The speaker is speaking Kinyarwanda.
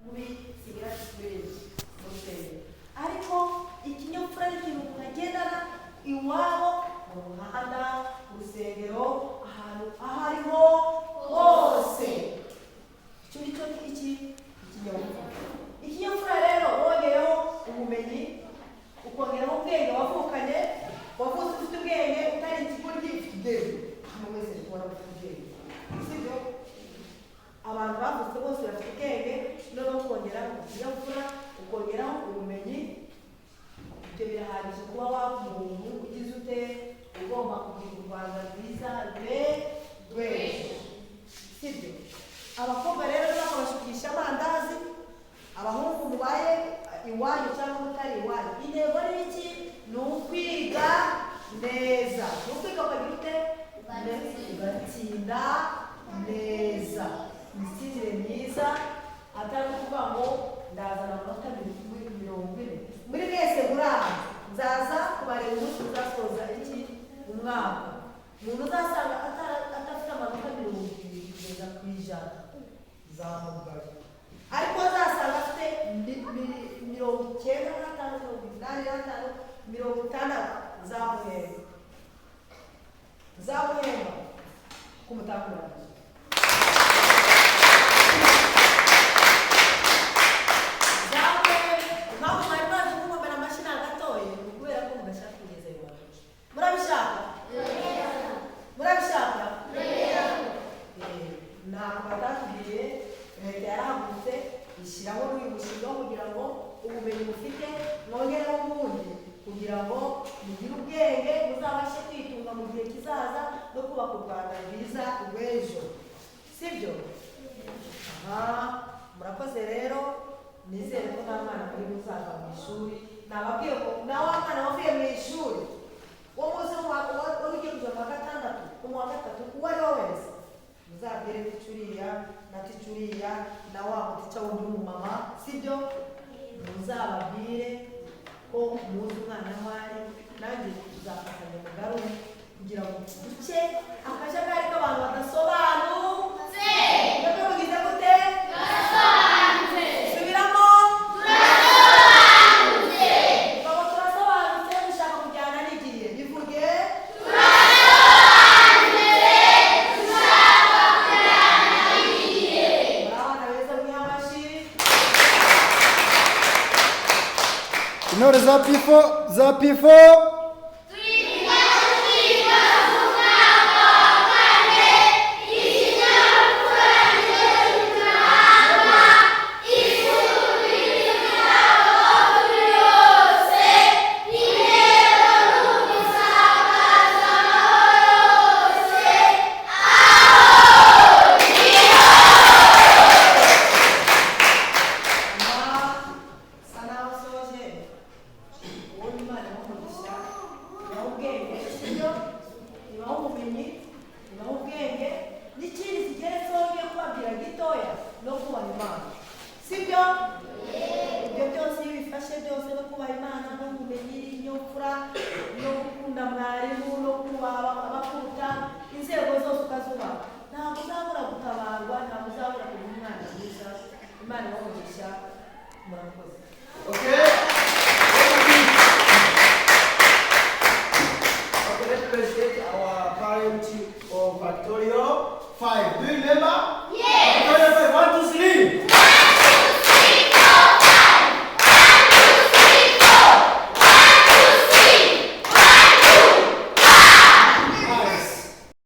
muri sigara sibiri musenge ariko ikinyabupfura ni ikintu umuntu agendana iwabo mu muhanda mu rusengero ahantu aho ariho hose. Icyo ni cyo ikinyabupfura. Ikinyabupfura rero wongeyeho ubumenyi ukongeraho ubwenge wavukanye wavutse ufite ubwenge utari ikigoryi ufite ubwenge. Hano wese tubona ufite ubwenge sibyo? Abantu bavutse bose bafite ubwenge noneho ukongeraho ikinyabupfura ukongeraho ubumenyi. Ibyo birahagije kuba waba umuntu ugize ute ugomba kugira u Rwanda rwiza rw'ejo sibyo? Abakobwa rero bakabashukisha amandazi, abahungu mubaye iwanyu cyangwa mutari iwanyu, intego ni iki? Ni ukwiga neza. Ni ukwiga ukagira ute? Ugatsinda neza. Imitsindire myiza atari ukuvuga ngo ndazana amanota 40. Muri mwese muraha nzaza kubareba umunsi uzasoza iki umwaka. Umuntu uzasanga atafite amanota 20 kugeza ku ijana zamugaye, ariko azasanga afite 95 zamuhemba kumutakurana. Ishyiraho n'uyu mushinga kugira ngo ubumenyi mufite mwongereho ubundi kugira ngo mugire ubwenge muzabashe kwitunga mu gihe kizaza no kubaka u Rwanda rwiza rw'ejo sibyo? Murakoze rero, nizere ko nta mwana muri muzava mu ishuri. Nababwiye ko na wa mwana wavuye mu ishuri wo muzi ugiye kuja mu wa gatandatu mu wa gatatu uwo ari we wese muzabwire ticuriya na ticuriya na wa mutica wundi w'umumama sibyo? Muzababwire ko muzi umwana wari nanjye tuzafatanya mugarume kugira ngo duce akajagari k'abantu badasobanutse. Mwebwe mugize gute? Turasobanutse. Subiramo. Turasobanutse. Baba turasobanutse dushaka kujyana n'igihe. Bivuge turasobanutse dushaka kujyana n'igihe. Murabana beza mwihamashi. Intore za pifo Imana ibamugisha. Murakoze. Okay.